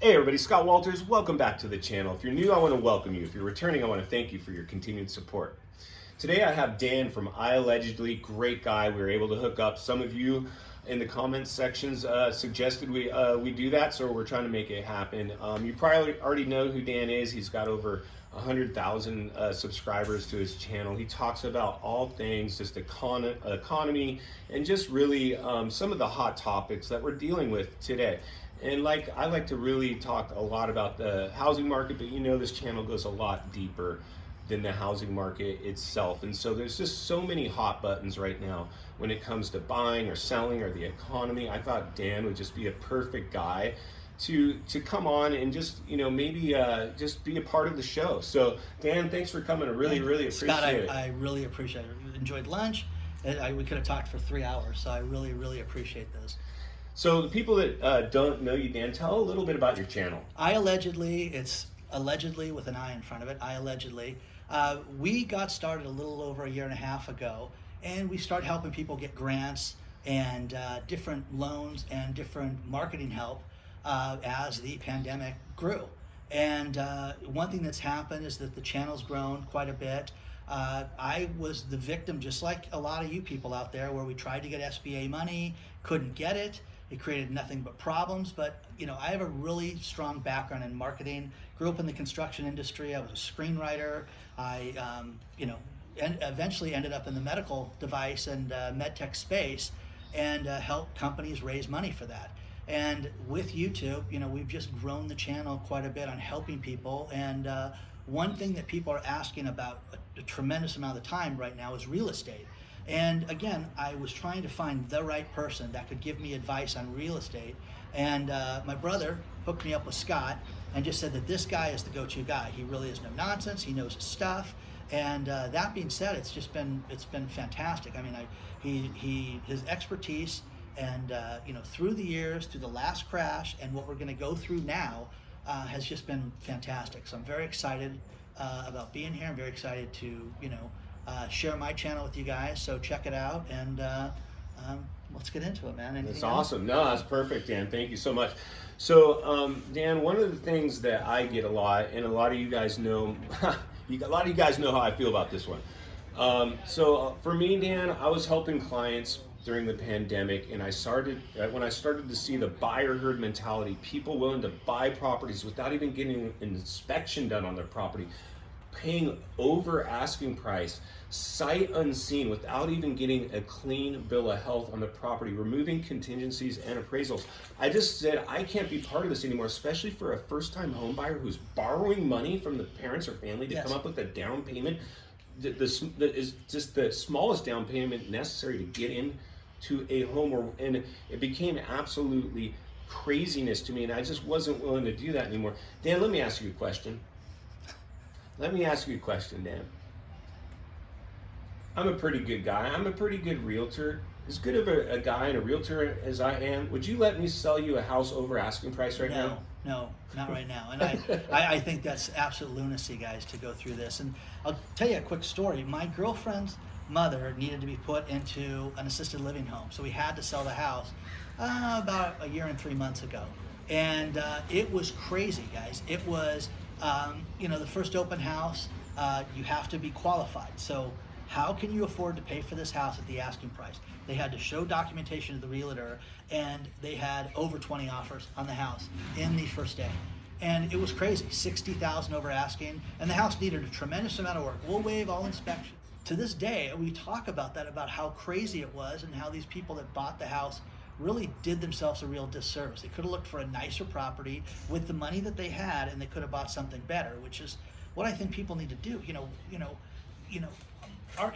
Hey everybody, Scott Walters, welcome back to the channel. If you're new, I want to welcome you. If you're returning, I want to thank you for your continued support. Today I have Dan from I Allegedly, great guy. We were able to hook up. Some of you in the comments sections suggested we do that, so we're trying to make it happen. You probably already know who Dan is. He's got over 100,000 subscribers to his channel. He talks about all things, just economy, and just really some of the hot topics that we're dealing with today. And I like to really talk a lot about the housing market, but you know this channel goes a lot deeper than the housing market itself. And so there's just so many hot buttons right now when it comes to buying or selling or the economy. I thought Dan would just be a perfect guy to come on and just, you know, maybe just be a part of the show. So Dan, thanks for coming. I really appreciate it. I really appreciate it. Enjoyed lunch. We could have talked for 3 hours, so I really appreciate this. So the people that don't know you, Dan, tell a little bit about your channel. I Allegedly, it's allegedly with an I in front of it, I Allegedly. We got started a little over a year and a half ago, and we started helping people get grants and different loans and different marketing help as the pandemic grew. And one thing that's happened is that the channel's grown quite a bit. I was the victim, just like a lot of you people out there, where we tried to get SBA money, couldn't get it. It created nothing but problems. But you know, I have a really strong background in marketing. Grew up in the construction industry. I was a screenwriter. I and eventually ended up in the medical device and medtech space, and helped companies raise money for that. And with YouTube, you know, we've just grown the channel quite a bit on helping people. And one thing that people are asking about a tremendous amount of the time right now is real estate. And again, I was trying to find the right person that could give me advice on real estate. And my brother hooked me up with Scott and just said that this guy is the go-to guy. He really is no nonsense. He knows his stuff. And that being said, it's been fantastic. I mean, his expertise and you know, through the years, through the last crash and what we're going to go through now, has just been fantastic. So I'm very excited about being here. I'm very excited to, you know, share my channel with you guys. So check it out, and let's get into it, man. That's awesome. No, that's perfect, Dan. Thank you so much. So, Dan, one of the things that I get a lot, and a lot of you guys know, a lot of you guys know how I feel about this one. So for me, Dan, I was helping clients during the pandemic, and when I started to see the buyer herd mentality, people willing to buy properties without even getting an inspection done on their property, paying over asking price, sight unseen, without even getting a clean bill of health on the property, removing contingencies and appraisals. I just said, I can't be part of this anymore, especially for a first-time home buyer who's borrowing money from the parents or family to come up with a down payment that is just the smallest down payment necessary to get into a home, and it became absolutely craziness to me, and I just wasn't willing to do that anymore. Dan, let me ask you a question. Dan. I'm a pretty good guy. I'm a pretty good realtor. As good of a guy and a realtor as I am, would you let me sell you a house over asking price right now? No, not right now. And I think that's absolute lunacy, guys, to go through this. And I'll tell you a quick story. My girlfriend's mother needed to be put into an assisted living home, so we had to sell the house about a year and 3 months ago. And it was crazy, guys. It was, you know, the first open house, you have to be qualified. So how can you afford to pay for this house at the asking price? They had to show documentation to the realtor, and they had over 20 offers on the house in the first day. And it was crazy, 60,000 over asking, and the house needed a tremendous amount of work. We'll waive all inspections. To this day, we talk about that, about how crazy it was and how these people that bought the house really did themselves a real disservice. They could have looked for a nicer property with the money that they had, and they could have bought something better, which is what I think people need to do.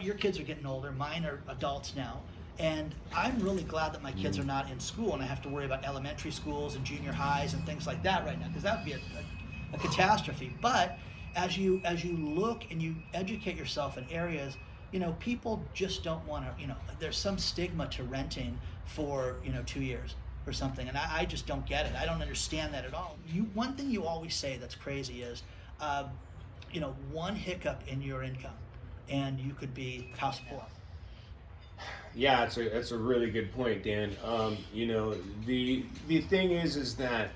Your kids are getting older. Mine are adults now, and I'm really glad that my kids are not in school, and I have to worry about elementary schools and junior highs and things like that right now, because that would be a catastrophe. But as you look and you educate yourself in areas, you know, people just don't want to, you know, there's some stigma to renting for, you know, 2 years or something, and I just don't get it. I don't understand that at all. One thing you always say that's crazy is, you know, one hiccup in your income, and you could be house poor. Yeah, that's a really good point, Dan. You know, the thing is that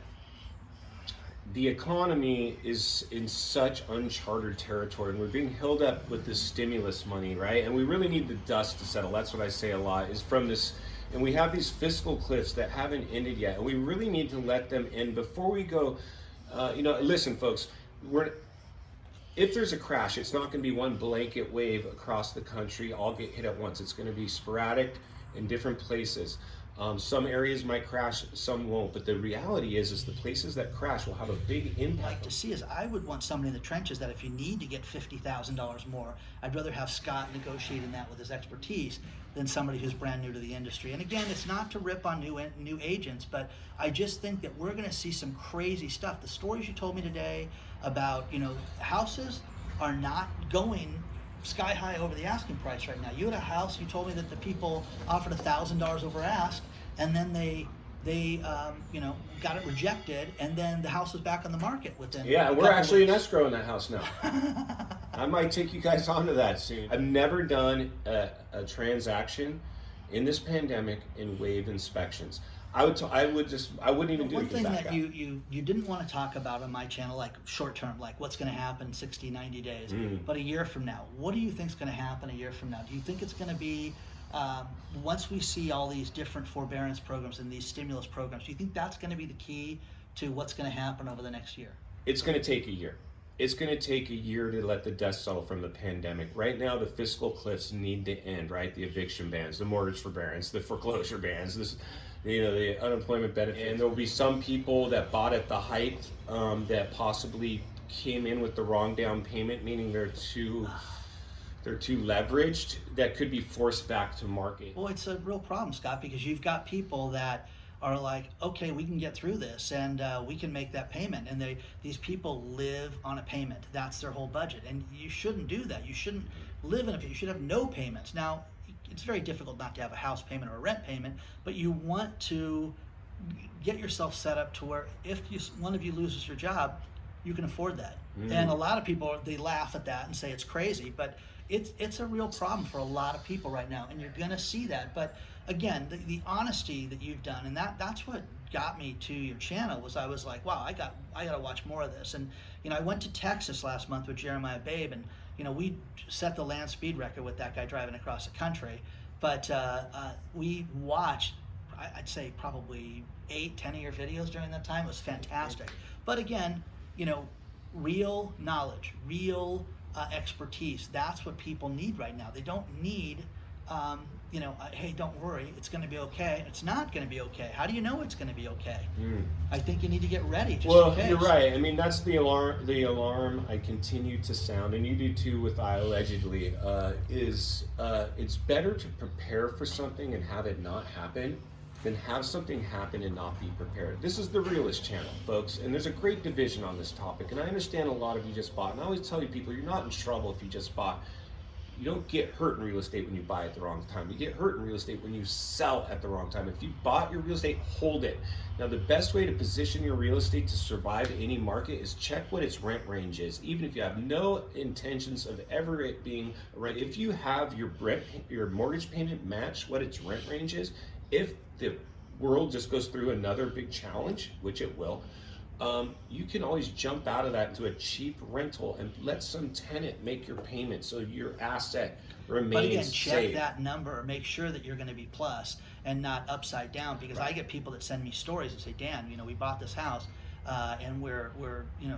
the economy is in such uncharted territory, and we're being held up with this stimulus money, right? And we really need the dust to settle. That's what I say a lot, is from this, and we have these fiscal cliffs that haven't ended yet, and we really need to let them end before we go. Listen, folks, if there's a crash, it's not going to be one blanket wave across the country, all get hit at once. It's going to be sporadic in different places. Some areas might crash, some won't. But the reality is the places that crash will have a big impact. Like to see is I would want somebody in the trenches that if you need to get $50,000 more, I'd rather have Scott negotiating that with his expertise than somebody who's brand new to the industry. And again, it's not to rip on new agents, but I just think that we're going to see some crazy stuff. The stories you told me today about, houses are not going sky high over the asking price right now. You had a house, you told me that the people offered $1,000 over ask, and then they got it rejected, and then the house was back on the market within. Yeah, we're actually in escrow in that house now. I might take you guys onto that soon. I've never done a transaction in this pandemic in wave inspections. I wouldn't even do it. One thing that you didn't want to talk about on my channel, like short term, like what's going to happen 60, 90 days, but a year from now, what do you think is going to happen a year from now? Do you think it's going to be, once we see all these different forbearance programs and these stimulus programs, do you think that's going to be the key to what's going to happen over the next year? It's going to take a year. It's going to take a year to let the dust settle from the pandemic. Right now, the fiscal cliffs need to end, right? The eviction bans, the mortgage forbearance, the foreclosure bans, the unemployment benefit. And there will be some people that bought at the height that possibly came in with the wrong down payment, meaning they're too leveraged, that could be forced back to market. Well, it's a real problem, Scott, because you've got people that are like, okay, we can get through this, and we can make that payment. And these people live on a payment. That's their whole budget. And you shouldn't do that. You shouldn't live in a payment. You should have no payments. Now, it's very difficult not to have a house payment or a rent payment, but you want to get yourself set up to where if one of you loses your job, you can afford that. And a lot of people, they laugh at that and say it's crazy, but it's a real problem for a lot of people right now, and you're going to see that. But again, the honesty that you've done, and that's what got me to your channel, was I was like, wow, I got to watch more of this. And I went to Texas last month with Jeremiah Babe, and we set the land speed record with that guy driving across the country. But we watched, I'd say probably 8-10 of your videos during that time. It was fantastic. But again, real knowledge, real expertise. That's what people need right now. They don't need, hey, don't worry, it's going to be okay. It's not going to be okay. How do you know it's going to be okay? I think you need to get ready. Well, you're right. I mean, that's the alarm. The alarm I continue to sound, and you do too with I allegedly. It's better to prepare for something and have it not happen than have something happen and not be prepared. This is the Realist channel, folks, and there's a great division on this topic. And I understand a lot of you just bought, and I always tell you people, you're not in trouble if you just bought. You don't get hurt in real estate when you buy at the wrong time. You get hurt in real estate when you sell at the wrong time. If you bought your real estate, hold it. Now, the best way to position your real estate to survive any market is check what its rent range is. Even if you have no intentions of ever it being a rent, if you have your mortgage payment match what its rent range is, if the world just goes through another big challenge, which it will, you can always jump out of that into a cheap rental and let some tenant make your payment so your asset remains safe. But again, check that number, make sure that you're going to be plus and not upside down, because I get people that send me stories and say, Dan, we bought this house and we're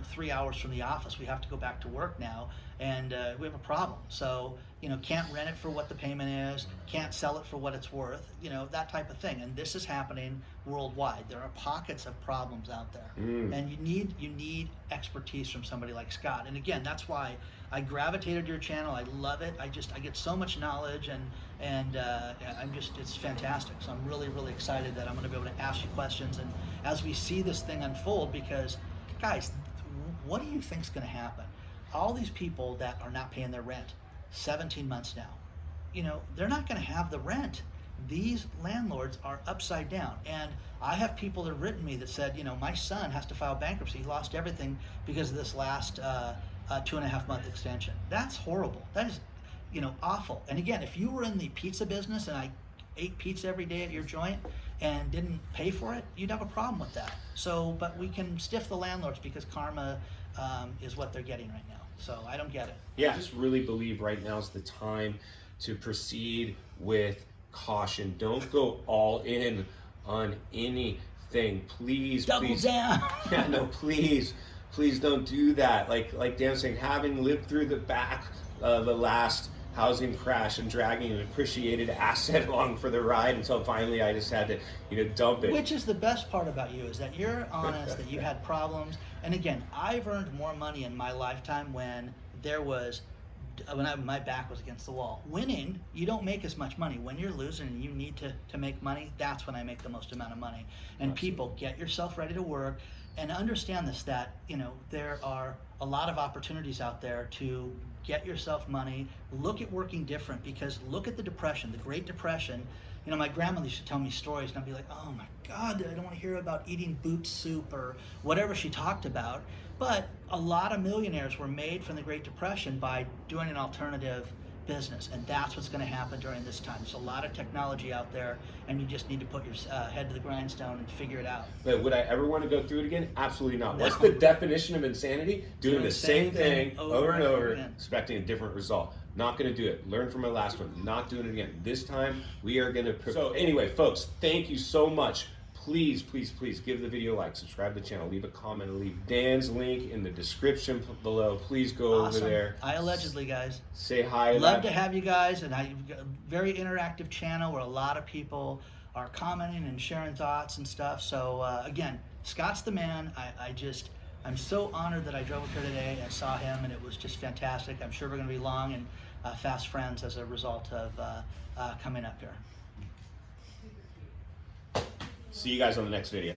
3 hours from the office. We have to go back to work now, and we have a problem. So can't rent it for what the payment is, can't sell it for what it's worth, that type of thing. And this is happening worldwide. There are pockets of problems out there, and you need expertise from somebody like Scott. And again, that's why I gravitated to your channel. I love it. I get so much knowledge, and it's fantastic. So I'm really, really excited that I'm going to be able to ask you questions, and as we see this thing unfold, because guys, what do you think is going to happen? All these people that are not paying their rent 17 months now, they're not going to have the rent. These landlords are upside down. And I have people that have written me that said, my son has to file bankruptcy. He lost everything because of this last 2.5 month extension. That's horrible. That is, awful. And again, if you were in the pizza business and I ate pizza every day at your joint, and didn't pay for it, you'd have a problem with that. So, but we can stiff the landlords because karma is what they're getting right now. So I don't get it. Yeah, I just really believe right now is the time to proceed with caution. Don't go all in on anything. Please, Double please. down. Yeah, no, please don't do that. Like Dan's saying, having lived through the last housing crash and dragging an appreciated asset along for the ride until finally I just had to, dump it. Which is the best part about you, is that you're honest, that you had problems. And again, I've earned more money in my lifetime when my back was against the wall. Winning, you don't make as much money. When you're losing and you need to make money, that's when I make the most amount of money. And people, get yourself ready to work and understand this, that there are a lot of opportunities out there to get yourself money. Look at working different, because look at the Depression, the Great Depression. My grandmother used to tell me stories and I'd be like, oh my God, I don't want to hear about eating boot soup or whatever she talked about. But a lot of millionaires were made from the Great Depression by doing an alternative business, and that's what's going to happen during this time. There's a lot of technology out there, and you just need to put your head to the grindstone and figure it out. But would I ever want to go through it again? Absolutely not. No. What's the definition of insanity? Doing the same thing over and over, again. expecting a different result. Not going to do it. Learn from my last one. Not doing it again. This time, we are going to... So anyway, folks, thank you so much. Please, please, please give the video a like, subscribe to the channel, leave a comment, and leave Dan's link in the description below. Please go over there. I allegedly, guys. Say hi. Love to have you guys, and a very interactive channel where a lot of people are commenting and sharing thoughts and stuff. So again, Scott's the man. I'm so honored that I drove up here today and saw him, and it was just fantastic. I'm sure we're going to be long and fast friends as a result of coming up here. See you guys on the next video.